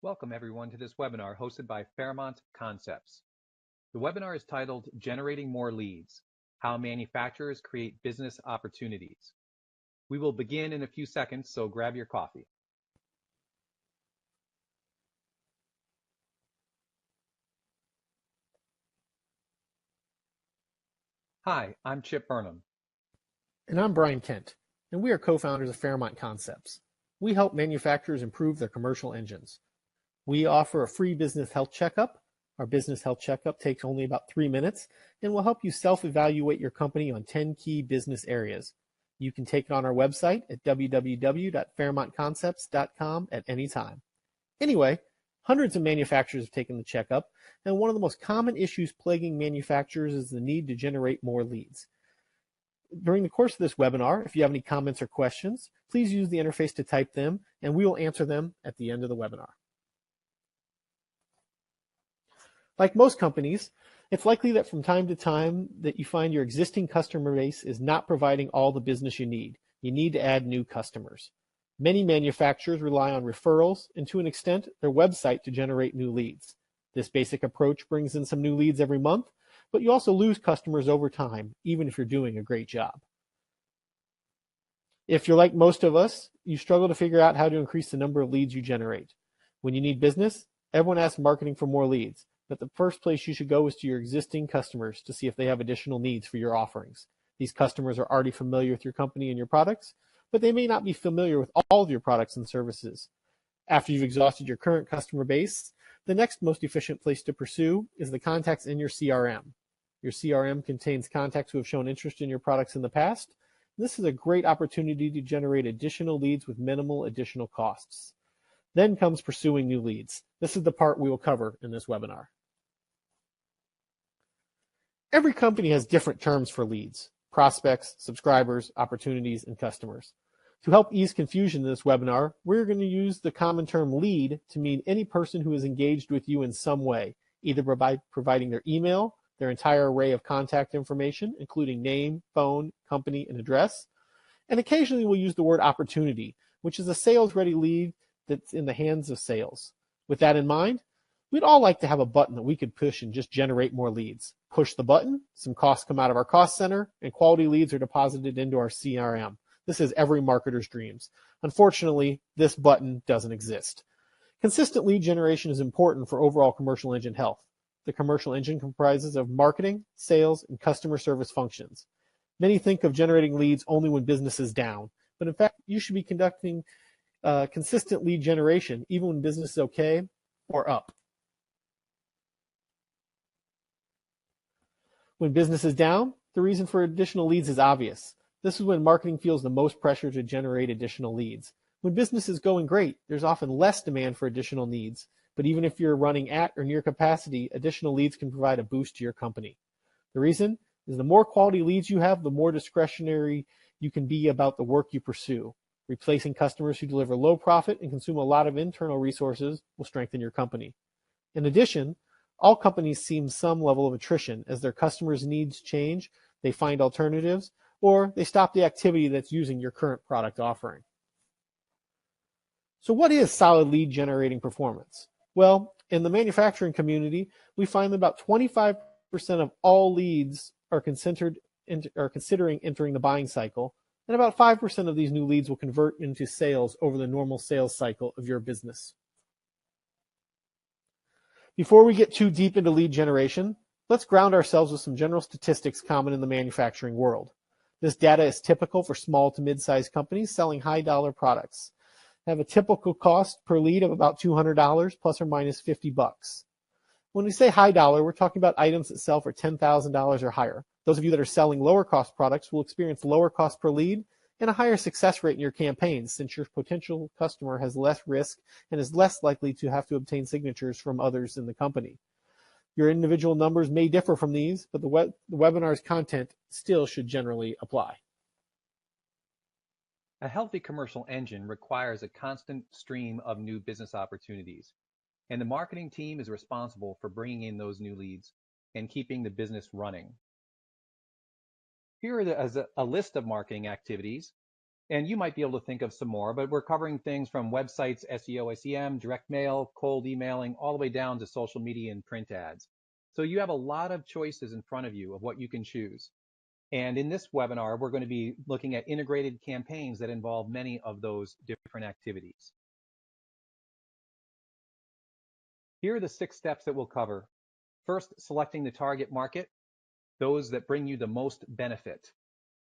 Welcome everyone to this webinar hosted by Fairmont Concepts. The webinar is titled Generating More Leads, How Manufacturers Create Business Opportunities. We will begin in a few seconds, so grab your coffee. Hi, I'm Chip Burnham. And I'm Brian Kent, and we are co-founders of Fairmont Concepts. We help manufacturers improve their commercial engines. We offer a free business health checkup. Our business health checkup takes only about 3 minutes and will help you self-evaluate your company on 10 key business areas. You can take it on our website at www.fairmontconcepts.com at any time. Anyway, hundreds of manufacturers have taken the checkup, and one of the most common issues plaguing manufacturers is the need to generate more leads. During the course of this webinar, if you have any comments or questions, please use the interface to type them, and we will answer them at the end of the webinar. Like most companies, it's likely that from time to time that you find your existing customer base is not providing all the business you need. You need to add new customers. Many manufacturers rely on referrals and, to an extent, their website to generate new leads. This basic approach brings in some new leads every month, but you also lose customers over time, even if you're doing a great job. If you're like most of us, you struggle to figure out how to increase the number of leads you generate. When you need business, everyone asks marketing for more leads, but the first place you should go is to your existing customers to see if they have additional needs for your offerings. These customers are already familiar with your company and your products, but they may not be familiar with all of your products and services. After you've exhausted your current customer base, the next most efficient place to pursue is the contacts in your CRM. Your CRM contains contacts who have shown interest in your products in the past. This is a great opportunity to generate additional leads with minimal additional costs. Then comes pursuing new leads. This is the part we will cover in this webinar. Every company has different terms for leads: prospects, subscribers, opportunities, and customers. To help ease confusion in this webinar, we're going to use the common term lead to mean any person who is engaged with you in some way, either by providing their email, their entire array of contact information, including name, phone, company, and address. And occasionally we'll use the word opportunity, which is a sales-ready lead that's in the hands of sales. With that in mind, we'd all like to have a button that we could push and just generate more leads. Push the button, some costs come out of our cost center, and quality leads are deposited into our CRM. This is every marketer's dreams. Unfortunately, this button doesn't exist. Consistent lead generation is important for overall commercial engine health. The commercial engine comprises of marketing, sales, and customer service functions. Many think of generating leads only when business is down, but in fact, you should be conducting consistent lead generation even when business is okay or up. When business is down, the reason for additional leads is obvious. This is when marketing feels the most pressure to generate additional leads. When business is going great, there's often less demand for additional needs. But even if you're running at or near capacity, additional leads can provide a boost to your company. The reason is the more quality leads you have, the more discretionary you can be about the work you pursue. Replacing customers who deliver low profit and consume a lot of internal resources will strengthen your company. In addition, all companies see some level of attrition as their customers' needs change, they find alternatives, or they stop the activity that's using your current product offering. So what is solid lead generating performance? Well, in the manufacturing community, we find that about 25% of all leads are considering entering the buying cycle, and about 5% of these new leads will convert into sales over the normal sales cycle of your business. Before we get too deep into lead generation, let's ground ourselves with some general statistics common in the manufacturing world. This data is typical for small to mid-sized companies selling high-dollar products. They have a typical cost per lead of about $200 plus or minus $50. When we say high dollar, we're talking about items that sell for $10,000 or higher. Those of you that are selling lower cost products will experience lower cost per lead and a higher success rate in your campaigns, since your potential customer has less risk and is less likely to have to obtain signatures from others in the company. Your individual numbers may differ from these, but the webinar's content still should generally apply. A healthy commercial engine requires a constant stream of new business opportunities, and the marketing team is responsible for bringing in those new leads and keeping the business running. Here is a list of marketing activities And you might be able to think of some more, but we're covering things from websites, SEO, SEM, direct mail, cold emailing, all the way down to social media and print ads. So you have a lot of choices in front of you of what you can choose. And in this webinar, we're going to be looking at integrated campaigns that involve many of those different activities. Here are the 6 steps that we'll cover. First, selecting the target market, those that bring you the most benefit.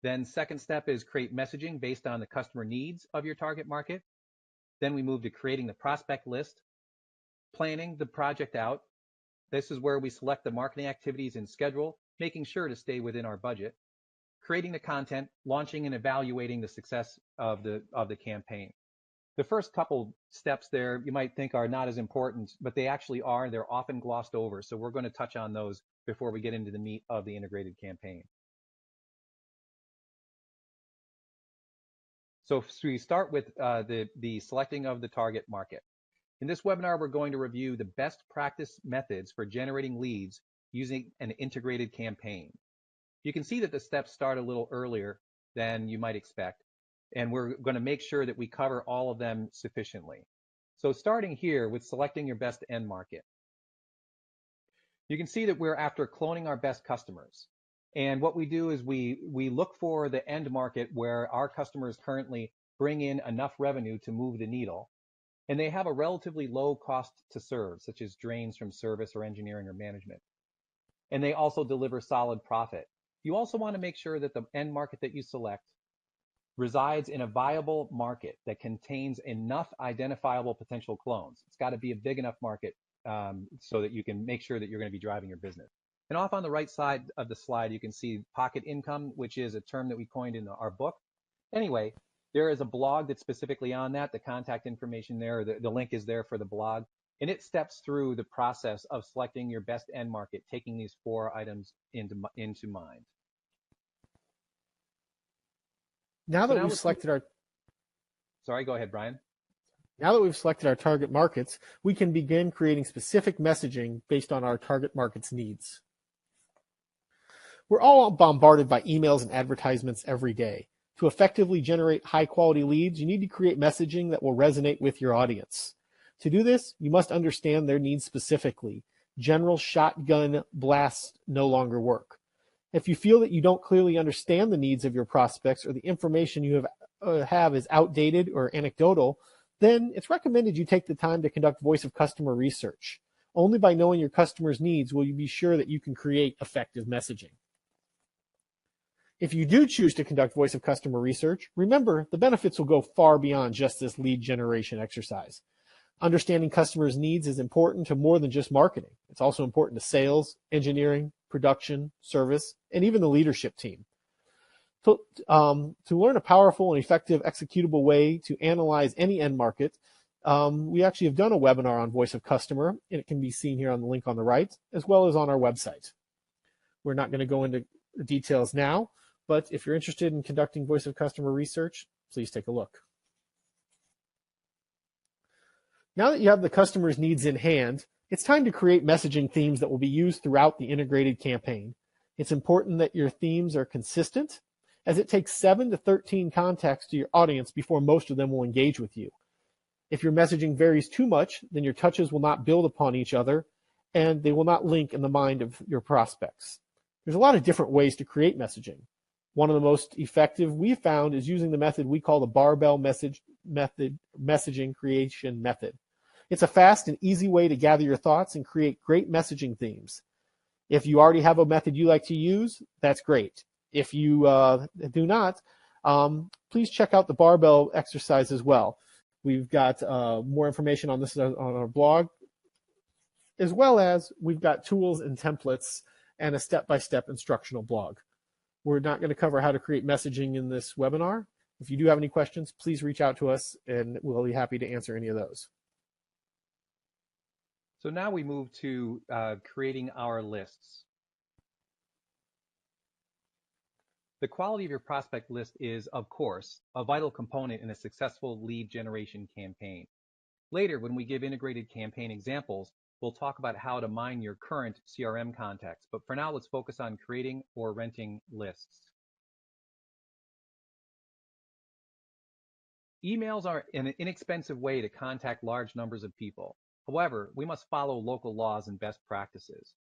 Then second step is create messaging based on the customer needs of your target market. Then we move to creating the prospect list, planning the project out. This is where we select the marketing activities and schedule, making sure to stay within our budget. Creating the content, launching and evaluating the success of the campaign. The first couple steps there you might think are not as important, but they actually are. They're often glossed over. So we're going to touch on those before we get into the meat of the integrated campaign. So we start with the selecting of the target market. In this webinar, we're going to review the best practice methods for generating leads using an integrated campaign. You can see that the steps start a little earlier than you might expect, and we're going to make sure that we cover all of them sufficiently. So starting here with selecting your best end market. You can see that we're after cloning our best customers. And what we do is we look for the end market where our customers currently bring in enough revenue to move the needle. And they have a relatively low cost to serve, such as drains from service or engineering or management. And they also deliver solid profit. You also want to make sure that the end market that you select resides in a viable market that contains enough identifiable potential clones. It's got to be a big enough market so that you can make sure that you're going to be driving your business. And off on the right side of the slide, you can see pocket income, which is a term that we coined in our book. Anyway, there is a blog that's specifically on that. The contact information there, the link is there for the blog. And it steps through the process of selecting your best end market, taking these 4 items into mind. Now that we've selected our... Sorry, go ahead, Brian. Now that we've selected our target markets, we can begin creating specific messaging based on our target market's needs. We're all bombarded by emails and advertisements every day. To effectively generate high-quality leads, you need to create messaging that will resonate with your audience. To do this, you must understand their needs specifically. General shotgun blasts no longer work. If you feel that you don't clearly understand the needs of your prospects or the information you have is outdated or anecdotal, then it's recommended you take the time to conduct voice of customer research. Only by knowing your customer's needs will you be sure that you can create effective messaging. If you do choose to conduct voice of customer research, remember the benefits will go far beyond just this lead generation exercise. Understanding customers' needs is important to more than just marketing. It's also important to sales, engineering, production, service, and even the leadership team. So, to learn a powerful and effective executable way to analyze any end market, we actually have done a webinar on voice of customer, and it can be seen here on the link on the right, as well as on our website. We're not going to go into the details now, but if you're interested in conducting voice of customer research, please take a look. Now that you have the customer's needs in hand, it's time to create messaging themes that will be used throughout the integrated campaign. It's important that your themes are consistent, as it takes 7 to 13 contacts to your audience before most of them will engage with you. If your messaging varies too much, then your touches will not build upon each other, and they will not link in the mind of your prospects. There's a lot of different ways to create messaging. One of the most effective we've found is using the method we call the barbell messaging creation method. It's a fast and easy way to gather your thoughts and create great messaging themes. If you already have a method you like to use, that's great. If you do not, please check out the barbell exercise as well. We've got more information on this on our blog, as well as we've got tools and templates and a step-by-step instructional blog. We're not going to cover how to create messaging in this webinar. If you do have any questions, please reach out to us and we'll be happy to answer any of those. So now we move to creating our lists. The quality of your prospect list is, of course, a vital component in a successful lead generation campaign. Later, when we give integrated campaign examples, we'll talk about how to mine your current CRM contacts. But for now, let's focus on creating or renting lists. Emails are an inexpensive way to contact large numbers of people. However, we must follow local laws and best practices.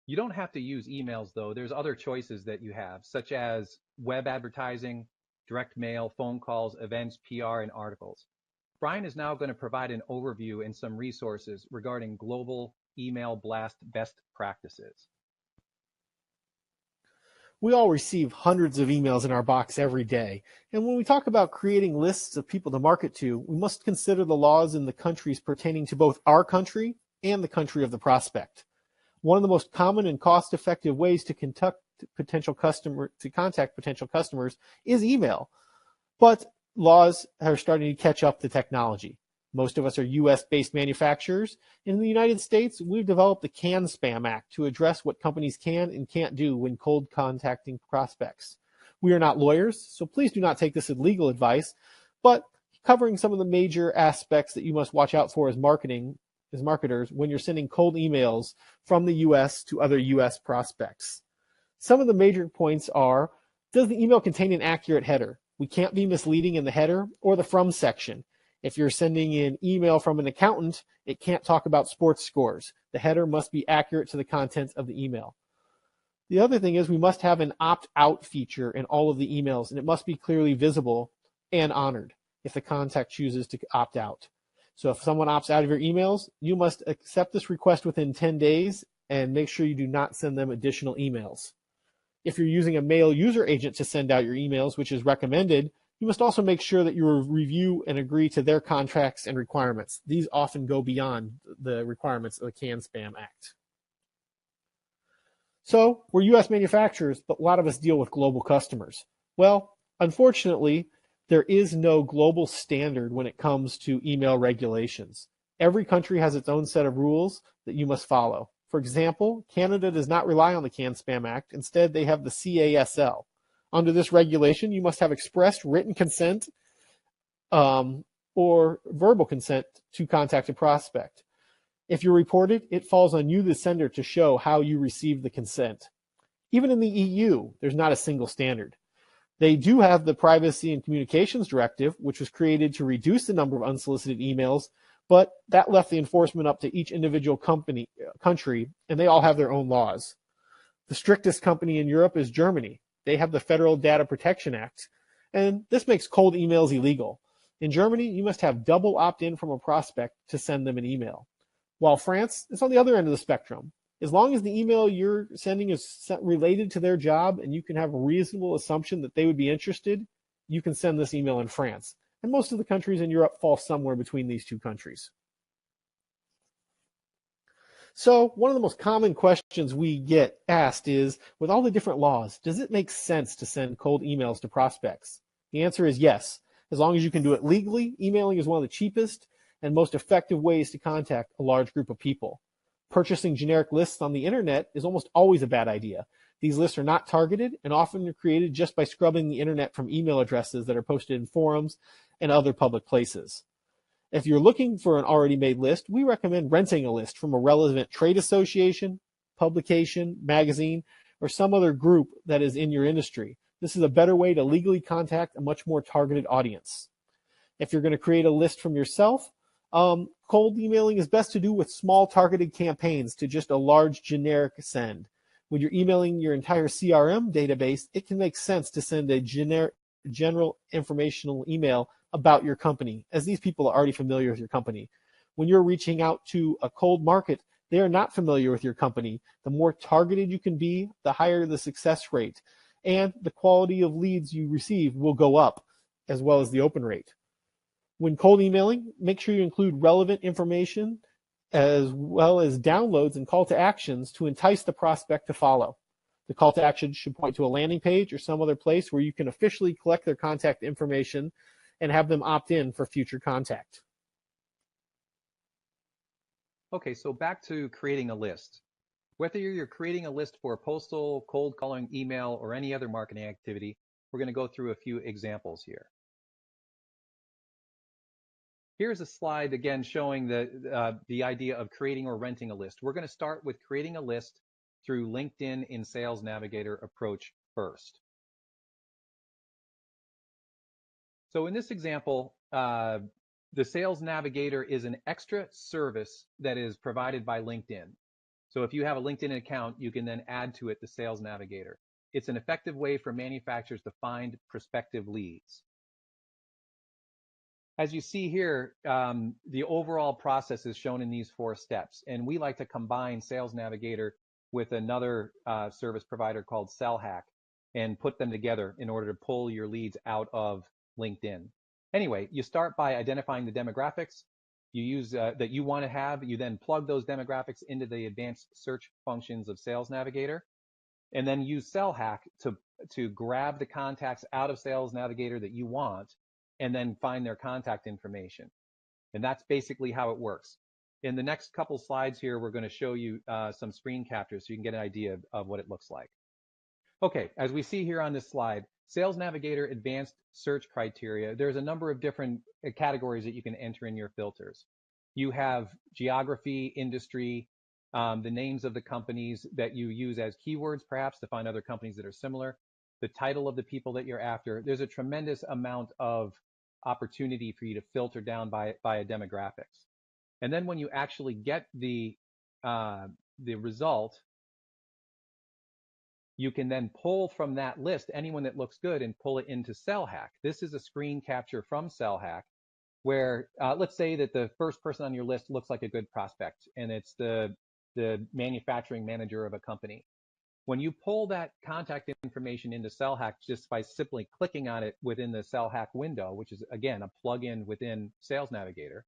You don't have to use emails though. There's other choices that you have, such as web advertising, direct mail, phone calls, events, PR, and articles. Brian is now going to provide an overview and some resources regarding global email blast best practices. We all receive hundreds of emails in our box every day. And when we talk about creating lists of people to market to, we must consider the laws in the countries pertaining to both our country and the country of the prospect. One of the most common and cost-effective ways to contact potential customers is email. But laws are starting to catch up to technology. Most of us are US-based manufacturers. In the United States, we've developed the CAN-SPAM Act to address what companies can and can't do when cold contacting prospects. We are not lawyers, so please do not take this as legal advice, but covering some of the major aspects that you must watch out for as marketers when you're sending cold emails from the US to other US prospects. Some of the major points are, does the email contain an accurate header? We can't be misleading in the header or the from section. If you're sending an email from an accountant, it can't talk about sports scores. The header must be accurate to the content of the email. The other thing is we must have an opt-out feature in all of the emails, and it must be clearly visible and honored if the contact chooses to opt out. So if someone opts out of your emails, you must accept this request within 10 days and make sure you do not send them additional emails. If you're using a mail user agent to send out your emails, which is recommended, you must also make sure that you review and agree to their contracts and requirements. These often go beyond the requirements of the CAN-SPAM Act. So we're US manufacturers, but a lot of us deal with global customers. Well, unfortunately, there is no global standard when it comes to email regulations. Every country has its own set of rules that you must follow. For example, Canada does not rely on the CAN-SPAM Act. Instead, they have the CASL. Under this regulation, you must have expressed written consent or verbal consent to contact a prospect. If you're reported, it falls on you, the sender, to show how you received the consent. Even in the EU, there's not a single standard. They do have the Privacy and Communications Directive, which was created to reduce the number of unsolicited emails, but that left the enforcement up to each individual country, and they all have their own laws. The strictest company in Europe is Germany. They have the Federal Data Protection Act, and this makes cold emails illegal. In Germany, you must have double opt-in from a prospect to send them an email. While France is on the other end of the spectrum. As long as the email you're sending is related to their job and you can have a reasonable assumption that they would be interested, you can send this email in France. And most of the countries in Europe fall somewhere between these two countries. So one of the most common questions we get asked is, with all the different laws, does it make sense to send cold emails to prospects? The answer is yes. As long as you can do it legally, emailing is one of the cheapest and most effective ways to contact a large group of people. Purchasing generic lists on the internet is almost always a bad idea. These lists are not targeted and often are created just by scrubbing the internet from email addresses that are posted in forums and other public places. If you're looking for an already made list, we recommend renting a list from a relevant trade association, publication, magazine, or some other group that is in your industry. This is a better way to legally contact a much more targeted audience. If you're going to create a list from yourself, cold emailing is best to do with small targeted campaigns to just a large generic send. When you're emailing your entire CRM database, it can make sense to send a general informational email about your company, as these people are already familiar with your company. When you're reaching out to a cold market, they are not familiar with your company. The more targeted you can be, the higher the success rate, and the quality of leads you receive will go up, as well as the open rate. When cold emailing, make sure you include relevant information as well as downloads and call to actions to entice the prospect to follow. The call to action should point to a landing page or some other place where you can officially collect their contact information and have them opt in for future contact. Okay, so back to creating a list. Whether you're creating a list for postal, cold calling, email, or any other marketing activity, we're going to go through a few examples here. Here's a slide again showing the idea of creating or renting a list. We're going to start with creating a list through LinkedIn in Sales Navigator approach first. So in this example, the Sales Navigator is an extra service that is provided by LinkedIn. So if you have a LinkedIn account, you can then add to it the Sales Navigator. It's an effective way for manufacturers to find prospective leads. As you see here, the overall process is shown in these 4 steps, and we like to combine Sales Navigator with another service provider called SellHack and put them together in order to pull your leads out of LinkedIn. Anyway, you start by identifying the demographics you use that you want to have. You then plug those demographics into the advanced search functions of Sales Navigator, and then use SellHack to grab the contacts out of Sales Navigator that you want, and then find their contact information. And that's basically how it works. In the next couple slides here, we're going to show you some screen captures so you can get an idea of what it looks like. Okay, as we see here on this slide, Sales Navigator advanced search criteria, there's a number of different categories that you can enter in your filters. You have geography, industry, the names of the companies that you use as keywords, perhaps to find other companies that are similar, the title of the people that you're after. There's a tremendous amount of opportunity for you to filter down by demographics. And then when you actually get the result, you can then pull from that list anyone that looks good and pull it into SellHack. This is a screen capture from SellHack where let's say that the first person on your list looks like a good prospect and it's the manufacturing manager of a company. When you pull that contact information into SellHack just by simply clicking on it within the SellHack window, which is again a plugin within Sales Navigator,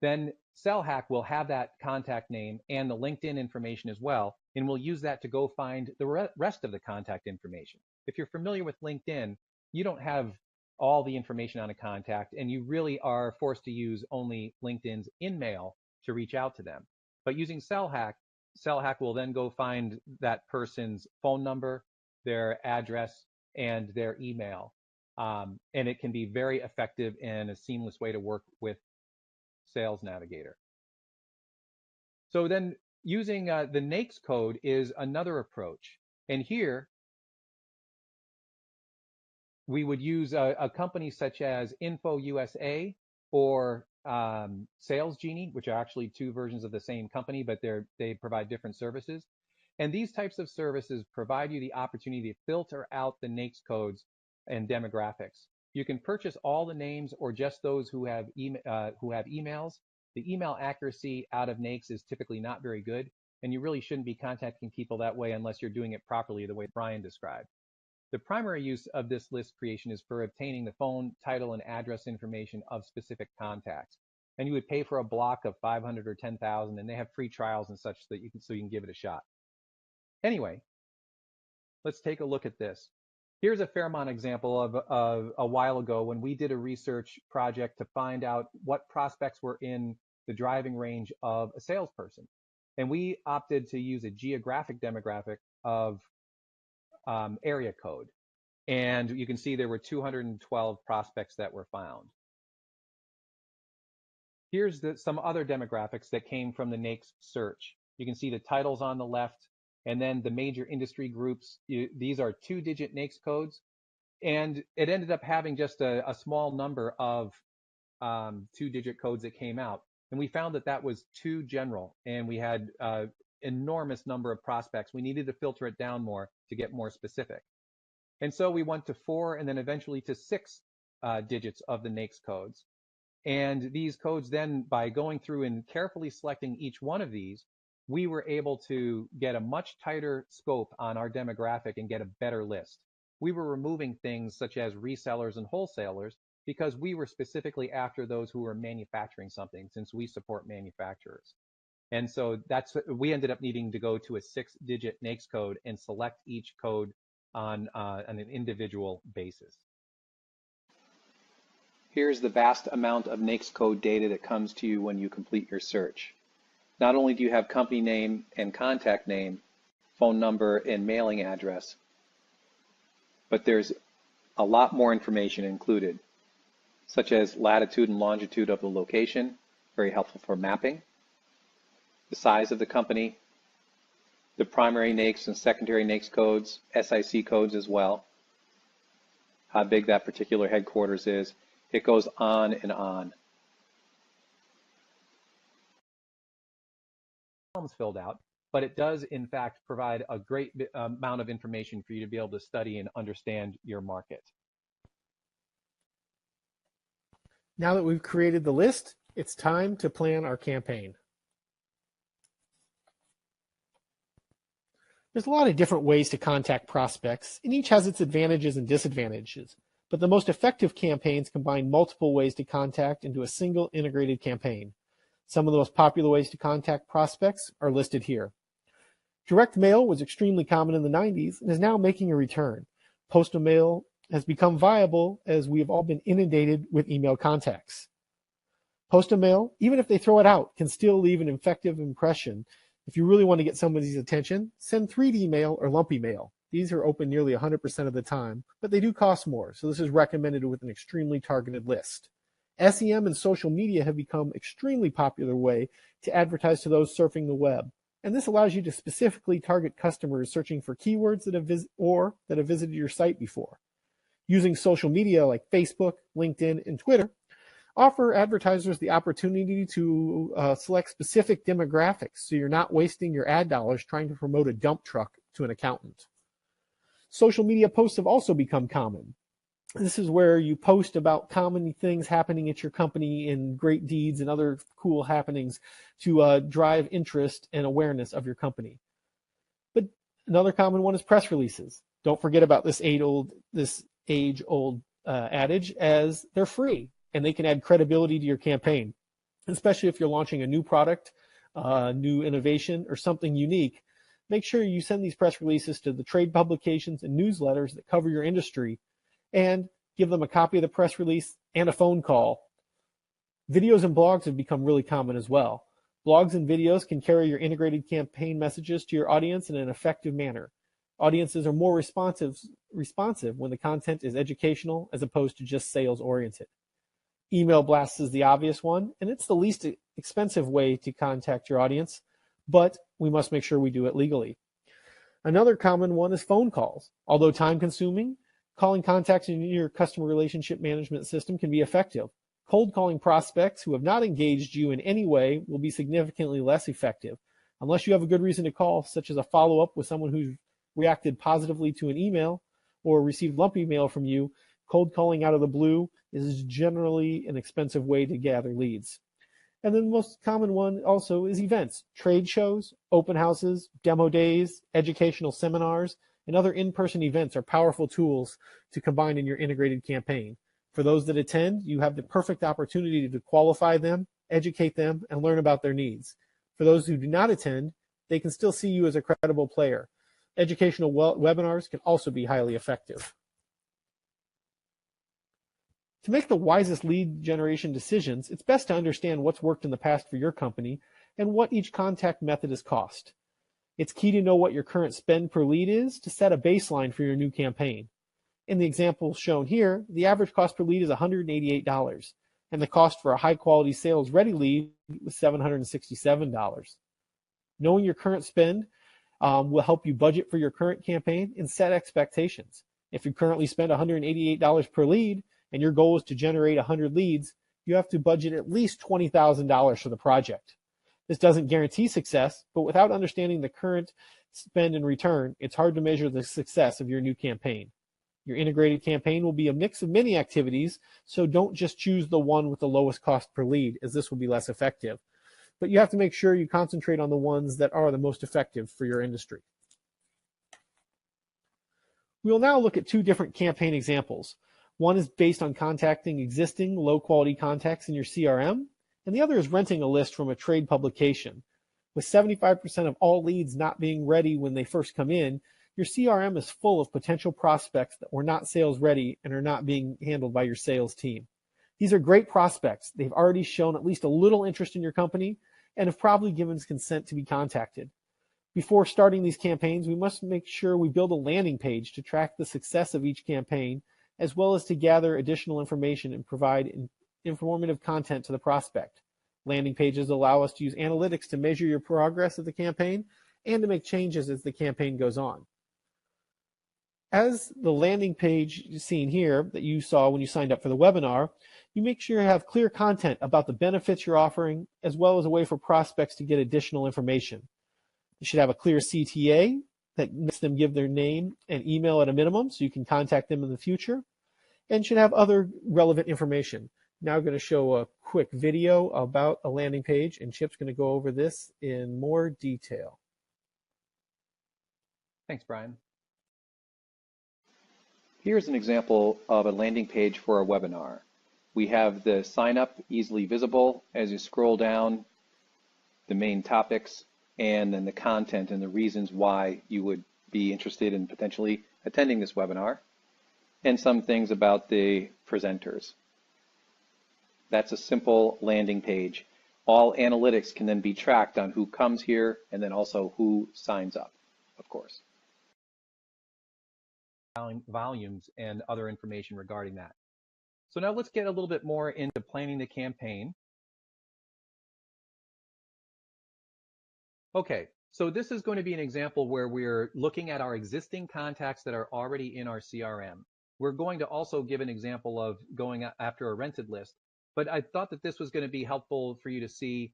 then SellHack will have that contact name and the LinkedIn information as well, and we'll use that to go find the rest of the contact information. If you're familiar with LinkedIn, you don't have all the information on a contact, and you really are forced to use only LinkedIn's InMail to reach out to them. But using SellHack, SellHack will then go find that person's phone number, their address, and their email. And it can be very effective and a seamless way to work with Sales Navigator. So then using the NAICS code is another approach. And here, we would use a company such as InfoUSA or Sales Genie, which are actually 2 versions of the same company, but they provide different services. And these types of services provide you the opportunity to filter out the NAICS codes and demographics. You can purchase all the names or just those who have emails. The email accuracy out of NAICS is typically not very good, and you really shouldn't be contacting people that way unless you're doing it properly the way Brian described. The primary use of this list creation is for obtaining the phone, title, and address information of specific contacts. And you would pay for a block of 500 or 10,000, and they have free trials and such that you can give it a shot. Anyway, let's take a look at this. Here's a Fairmont example of a while ago when we did a research project to find out what prospects were in the driving range of a salesperson. And we opted to use a geographic demographic of area code. And you can see there were 212 prospects that were found. Here's some other demographics that came from the NAICS search. You can see the titles on the left, and then the major industry groups. These are 2-digit NAICS codes, and it ended up having just a small number of 2-digit codes that came out. And we found that that was too general, and we had enormous number of prospects. We needed to filter it down more to get more specific. And so we went to 4 and then eventually to 6 digits of the NAICS codes. And these codes then, by going through and carefully selecting each one of these, we were able to get a much tighter scope on our demographic and get a better list. We were removing things such as resellers and wholesalers because we were specifically after those who were manufacturing something, since we support manufacturers. And so we ended up needing to go to a 6-digit NAICS code and select each code on an individual basis. Here's the vast amount of NAICS code data that comes to you when you complete your search. Not only do you have company name and contact name, phone number, and mailing address, but there's a lot more information included, such as latitude and longitude of the location, very helpful for mapping, the size of the company, the primary NAICS and secondary NAICS codes, SIC codes as well. how big that particular headquarters is. It goes on and on. Forms filled out, but it does in fact provide a great amount of information for you to be able to study and understand your market. Now that we've created the list, it's time to plan our campaign. There's a lot of different ways to contact prospects, and each has its advantages and disadvantages, but the most effective campaigns combine multiple ways to contact into a single integrated campaign. Some of the most popular ways to contact prospects are listed here. Direct mail was extremely common in the 90s and is now making a return. Postal mail has become viable as we have all been inundated with email contacts. Postal mail, even if they throw it out, can still leave an effective impression. If you really want to get somebody's attention, send 3D mail or lumpy mail. These are open nearly 100% of the time, but they do cost more, so this is recommended with an extremely targeted list. SEM and social media have become extremely popular way to advertise to those surfing the web, and this allows you to specifically target customers searching for keywords that have visited your site before. Using social media like Facebook, LinkedIn, and Twitter offer advertisers the opportunity to select specific demographics so you're not wasting your ad dollars trying to promote a dump truck to an accountant. Social media posts have also become common. This is where you post about common things happening at your company and great deeds and other cool happenings to drive interest and awareness of your company. But another common one is press releases. Don't forget about this age-old adage, as they're free and they can add credibility to your campaign, especially if you're launching a new product, new innovation, or something unique. Make sure you send these press releases to the trade publications and newsletters that cover your industry and give them a copy of the press release and a phone call. Videos and blogs have become really common as well. Blogs and videos can carry your integrated campaign messages to your audience in an effective manner. Audiences are more responsive when the content is educational as opposed to just sales-oriented. Email blasts is the obvious one, and it's the least expensive way to contact your audience, but we must make sure we do it legally. Another common one is phone calls. Although time-consuming, calling contacts in your customer relationship management system can be effective. Cold calling prospects who have not engaged you in any way will be significantly less effective. Unless you have a good reason to call, such as a follow-up with someone who's reacted positively to an email or received lumpy mail from you, cold calling out of the blue is generally an expensive way to gather leads. And then the most common one also is events, trade shows, open houses, demo days, educational seminars, and other in-person events are powerful tools to combine in your integrated campaign. For those that attend, you have the perfect opportunity to qualify them, educate them, and learn about their needs. For those who do not attend, they can still see you as a credible player. Educational webinars can also be highly effective. To make the wisest lead generation decisions, it's best to understand what's worked in the past for your company and what each contact method has cost. It's key to know what your current spend per lead is to set a baseline for your new campaign. In the example shown here, the average cost per lead is $188, and the cost for a high-quality sales-ready lead was $767. Knowing your current spend will help you budget for your current campaign and set expectations. If you currently spend $188 per lead, and your goal is to generate 100 leads, you have to budget at least $20,000 for the project. This doesn't guarantee success, but without understanding the current spend and return, it's hard to measure the success of your new campaign. Your integrated campaign will be a mix of many activities, so don't just choose the one with the lowest cost per lead, as this will be less effective. But you have to make sure you concentrate on the ones that are the most effective for your industry. We will now look at two different campaign examples. One is based on contacting existing low-quality contacts in your CRM, and the other is renting a list from a trade publication. With 75% of all leads not being ready when they first come in, your CRM is full of potential prospects that were not sales ready and are not being handled by your sales team. These are great prospects. They've already shown at least a little interest in your company and have probably given consent to be contacted. Before starting these campaigns, we must make sure we build a landing page to track the success of each campaign, as well as to gather additional information and provide informative content to the prospect. Landing pages allow us to use analytics to measure your progress of the campaign and to make changes as the campaign goes on. As the landing page seen here that you saw when you signed up for the webinar, you make sure you have clear content about the benefits you're offering, as well as a way for prospects to get additional information. You should have a clear CTA that makes them give their name and email at a minimum so you can contact them in the future, and should have other relevant information. Now I'm going to show a quick video about a landing page, and Chip's going to go over this in more detail. Thanks, Brian. Here's an example of a landing page for a webinar. We have the sign up easily visible as you scroll down, the main topics, and then the content and the reasons why you would be interested in potentially attending this webinar, and some things about the presenters. That's a simple landing page. All analytics can then be tracked on who comes here and then also who signs up, of course. Volumes and other information regarding that. So now let's get a little bit more into planning the campaign. Okay, so this is going to be an example where we're looking at our existing contacts that are already in our CRM. We're going to also give an example of going after a rented list, but I thought that this was going to be helpful for you to see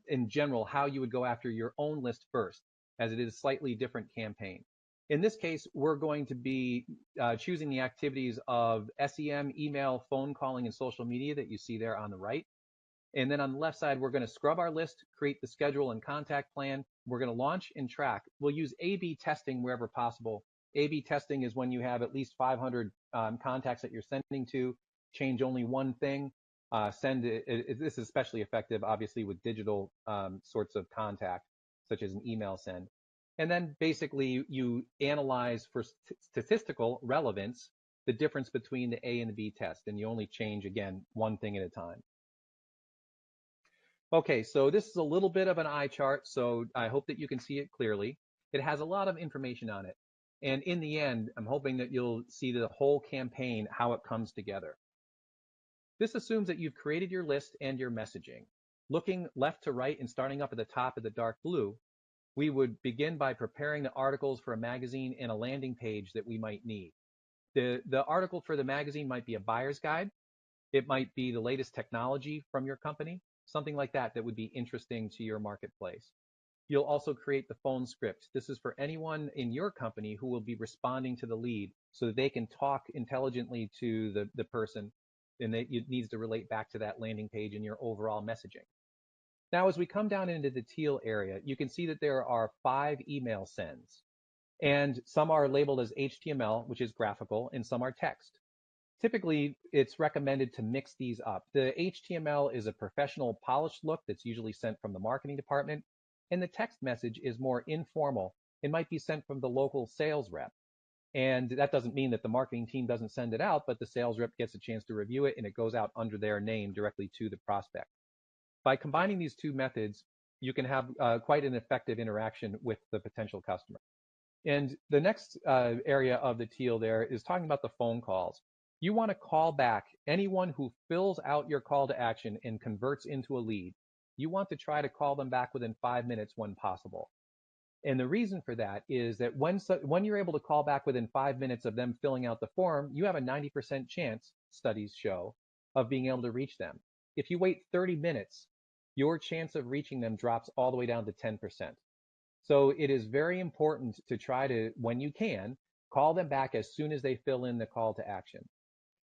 in general how you would go after your own list first, as it is a slightly different campaign. In this case, we're going to be choosing the activities of SEM, email, phone calling, and social media that you see there on the right. And then on the left side, we're going to scrub our list, create the schedule and contact plan. We're going to launch and track. We'll use A/B testing wherever possible. A/B testing is when you have at least 500 contacts that you're sending to, change only one thing. This is especially effective, obviously, with digital sorts of contact, such as an email send. And then basically you analyze for statistical relevance the difference between the A and the B test, and you only change, again, one thing at a time. Okay, so this is a little bit of an eye chart, so I hope that you can see it clearly. It has a lot of information on it. And in the end, I'm hoping that you'll see the whole campaign, how it comes together. This assumes that you've created your list and your messaging. Looking left to right and starting up at the top of the dark blue, we would begin by preparing the articles for a magazine and a landing page that we might need. The article for the magazine might be a buyer's guide. It might be the latest technology from your company, something like that that would be interesting to your marketplace. You'll also create the phone script. This is for anyone in your company who will be responding to the lead so that they can talk intelligently to the person, and it needs to relate back to that landing page and your overall messaging. Now, as we come down into the teal area, you can see that there are 5 email sends, and some are labeled as HTML, which is graphical, and some are text. Typically, it's recommended to mix these up. The HTML is a professional, polished look that's usually sent from the marketing department, and the text message is more informal. It might be sent from the local sales rep. And that doesn't mean that the marketing team doesn't send it out, but the sales rep gets a chance to review it, and it goes out under their name directly to the prospect. By combining these two methods, you can have quite an effective interaction with the potential customer. And the next area of the teal there is talking about the phone calls. You want to call back anyone who fills out your call to action and converts into a lead. You want to try to call them back within 5 minutes when possible. And the reason for that is that when you're able to call back within 5 minutes of them filling out the form, you have a 90% chance, studies show, of being able to reach them. If you wait 30 minutes, your chance of reaching them drops all the way down to 10%. So it is very important to try to, when you can, call them back as soon as they fill in the call to action.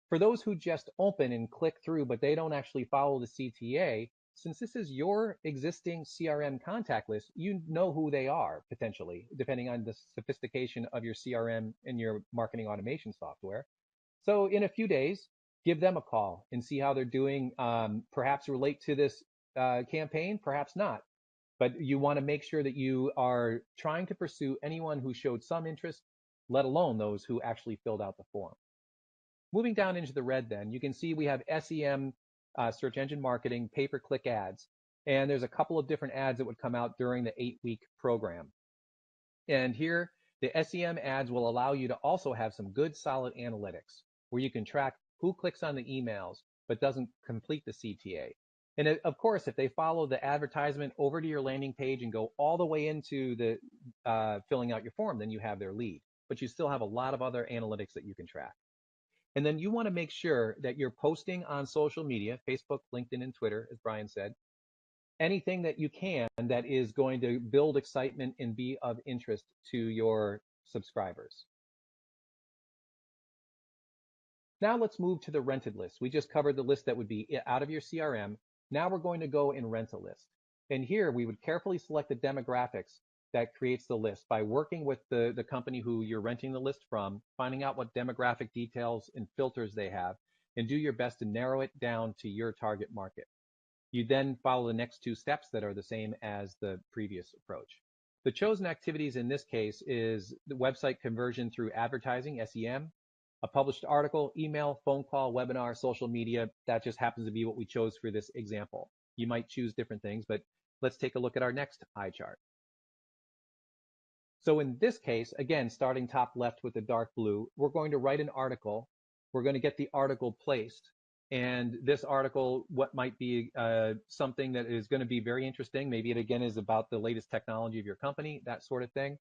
For those who just open and click through, but they don't actually follow the CTA, since this is your existing CRM contact list, you know who they are, potentially, depending on the sophistication of your CRM and your marketing automation software. So in a few days, give them a call and see how they're doing. Perhaps relate to this campaign, perhaps not. But you want to make sure that you are trying to pursue anyone who showed some interest, let alone those who actually filled out the form. Moving down into the red then, you can see we have SEM, search engine marketing, pay-per-click ads. And there's a couple of different ads that would come out during the 8-week program. And here, the SEM ads will allow you to also have some good solid analytics where you can track who clicks on the emails but doesn't complete the CTA. And of course, if they follow the advertisement over to your landing page and go all the way into the filling out your form, then you have their lead. but you still have a lot of other analytics that you can track. And then you want to make sure that you're posting on social media, Facebook, LinkedIn, and Twitter, as Brian said, anything that you can that is going to build excitement and be of interest to your subscribers. Now let's move to the rented list. We just covered the list that would be out of your CRM. Now we're going to go and rent a list. And here we would carefully select the demographics that creates the list by working with the company who you're renting the list from, finding out what demographic details and filters they have, and do your best to narrow it down to your target market. You then follow the next two steps that are the same as the previous approach. The chosen activities in this case is the website conversion through advertising, SEM, a published article, email, phone call, webinar, social media. That just happens to be what we chose for this example. You might choose different things, but let's take a look at our next eye chart. So in this case, again, starting top left with the dark blue, we're going to write an article. We're going to get the article placed. And this article, what might be something that is going to be very interesting. Maybe it again is about the latest technology of your company, that sort of thing.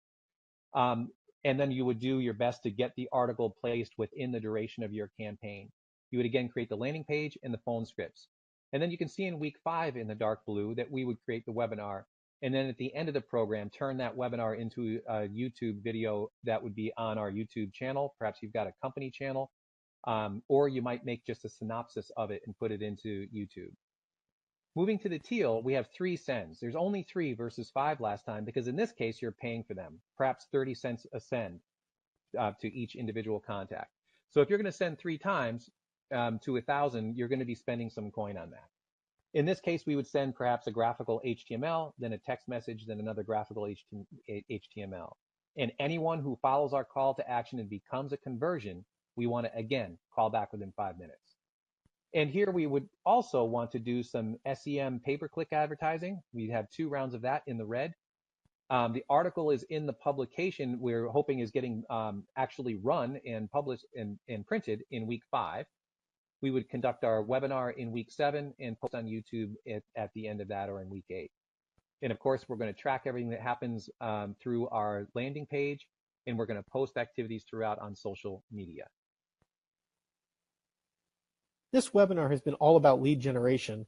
And then you would do your best to get the article placed within the duration of your campaign. You would again create the landing page and the phone scripts. And then you can see in week 5 in the dark blue that we would create the webinar. And then at the end of the program, turn that webinar into a YouTube video that would be on our YouTube channel. Perhaps you've got a company channel, or you might make just a synopsis of it and put it into YouTube. Moving to the teal, we have 3 sends. There's only 3 versus 5 last time because in this case, you're paying for them, perhaps 30 cents a send to each individual contact. So if you're going to send 3 times to 1,000, you're going to be spending some coin on that. In this case, we would send perhaps a graphical HTML, then a text message, then another graphical HTML. And anyone who follows our call to action and becomes a conversion, we want to, again, call back within 5 minutes. And here we would also want to do some SEM pay-per-click advertising. We have 2 rounds of that in the red. The article is in the publication we're hoping is getting actually run and published and printed in week 5. We would conduct our webinar in week 7 and post on YouTube at the end of that or in week 8. And of course, we're going to track everything that happens through our landing page, and we're going to post activities throughout on social media. This webinar has been all about lead generation,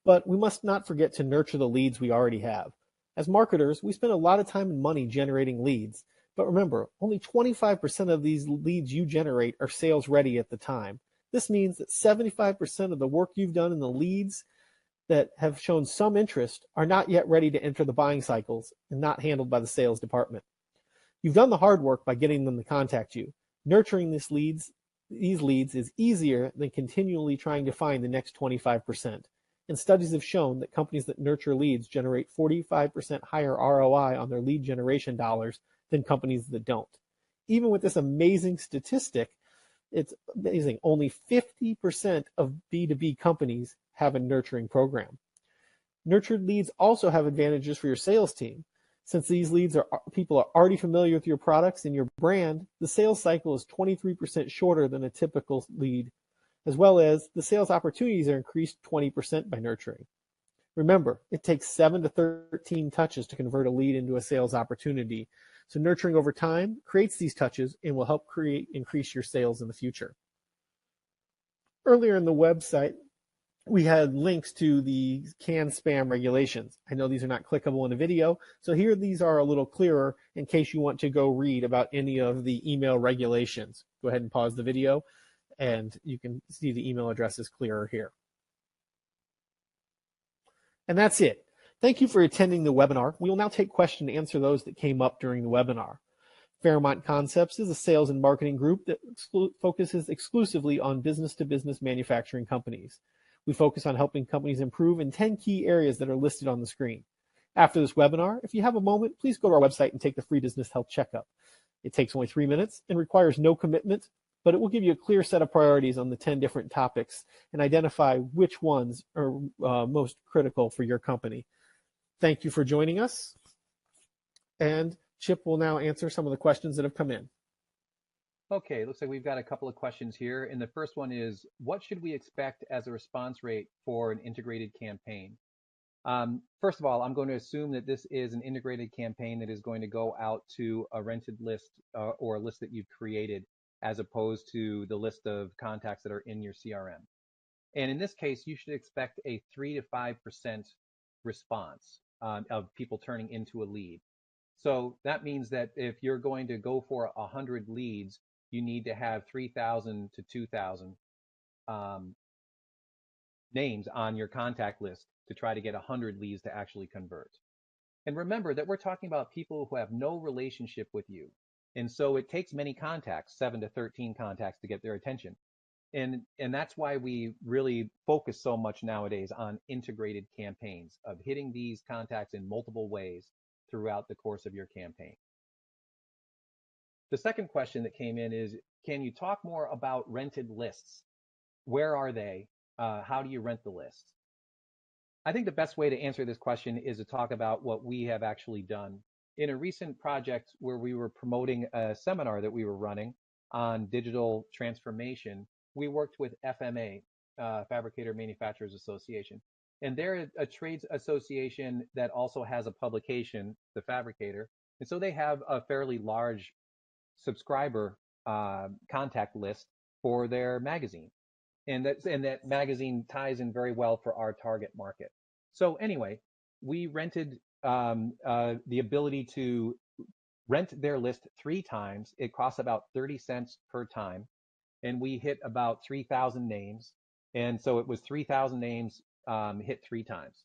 but we must not forget to nurture the leads we already have. As marketers, we spend a lot of time and money generating leads, but remember, only 25% of these leads you generate are sales ready at the time. This means that 75% of the work you've done in the leads that have shown some interest are not yet ready to enter the buying cycles and not handled by the sales department. You've done the hard work by getting them to contact you. Nurturing these leads is easier than continually trying to find the next 25%. And studies have shown that companies that nurture leads generate 45% higher ROI on their lead generation dollars than companies that don't. Even with this amazing statistic, it's amazing. Only 50% of B2B companies have a nurturing program. Nurtured leads also have advantages for your sales team. Since these leads are people are already familiar with your products and your brand, the sales cycle is 23% shorter than a typical lead, as well as the sales opportunities are increased 20% by nurturing. Remember, it takes 7 to 13 touches to convert a lead into a sales opportunity. So nurturing over time creates these touches and will help increase your sales in the future. Earlier in the website, we had links to the CAN spam regulations. I know these are not clickable in a video, so here these are a little clearer in case you want to go read about any of the email regulations. Go ahead and pause the video, and you can see the email address is clearer here. And that's it. Thank you for attending the webinar. We will now take questions and answer those that came up during the webinar. Fairmont Concepts is a sales and marketing group that focuses exclusively on business-to-business manufacturing companies. We focus on helping companies improve in 10 key areas that are listed on the screen. After this webinar, if you have a moment, please go to our website and take the free business health checkup. It takes only 3 minutes and requires no commitment, but it will give you a clear set of priorities on the 10 different topics and identify which ones are most critical for your company. Thank you for joining us. And Chip will now answer some of the questions that have come in. Okay, looks like we've got a couple of questions here. And the first one is, what should we expect as a response rate for an integrated campaign? First of all, I'm going to assume that this is an integrated campaign that is going to go out to a rented list or a list that you've created, as opposed to the list of contacts that are in your CRM. And in this case, you should expect a 3 to 5% response of people turning into a lead. So that means that if you're going to go for 100 leads, you need to have 3,000 to 2,000 names on your contact list to try to get 100 leads to actually convert. And remember that we're talking about people who have no relationship with you. And so it takes many contacts, 7 to 13 contacts, to get their attention. And that's why we really focus so much nowadays on integrated campaigns, of hitting these contacts in multiple ways throughout the course of your campaign. The second question that came in is, can you talk more about rented lists? Where are they? How do you rent the lists? I think the best way to answer this question is to talk about what we have actually done. In a recent project where we were promoting a seminar that we were running on digital transformation, we worked with FMA, Fabricator Manufacturers Association. And they're a trades association that also has a publication, The Fabricator. And so they have a fairly large subscriber contact list for their magazine. And that magazine ties in very well for our target market. So anyway, we rented the ability to rent their list 3 times. It costs about 30 cents per time, and we hit about 3,000 names. And so it was 3,000 names hit 3 times.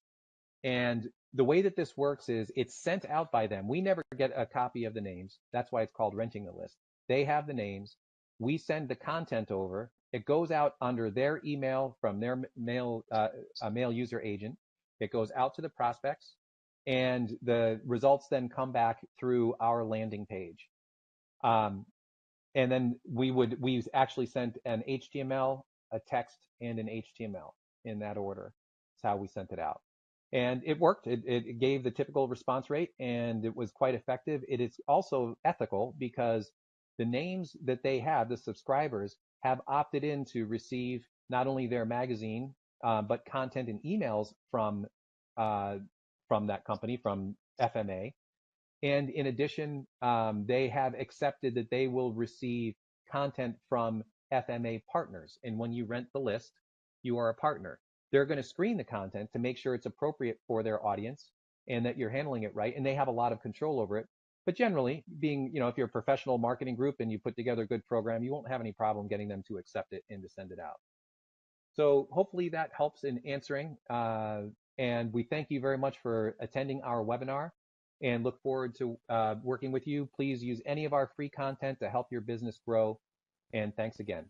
And the way that this works is it's sent out by them. We never get a copy of the names. That's why it's called renting the list. They have the names. We send the content over. It goes out under their email from their mail user agent. It goes out to the prospects, and the results then come back through our landing page. And then we actually sent an HTML, a text, and an HTML in that order. That's how we sent it out. And it worked. It gave the typical response rate, and it was quite effective. It is also ethical because the names that they have, the subscribers, have opted in to receive not only their magazine, but content and emails from that company, from FMA. And in addition, they have accepted that they will receive content from FMA partners. And when you rent the list, you are a partner. They're going to screen the content to make sure it's appropriate for their audience and that you're handling it right. And they have a lot of control over it. But generally, if you're a professional marketing group and you put together a good program, you won't have any problem getting them to accept it and to send it out. So hopefully that helps in answering. And we thank you very much for attending our webinar and look forward to working with you. Please use any of our free content to help your business grow. And thanks again.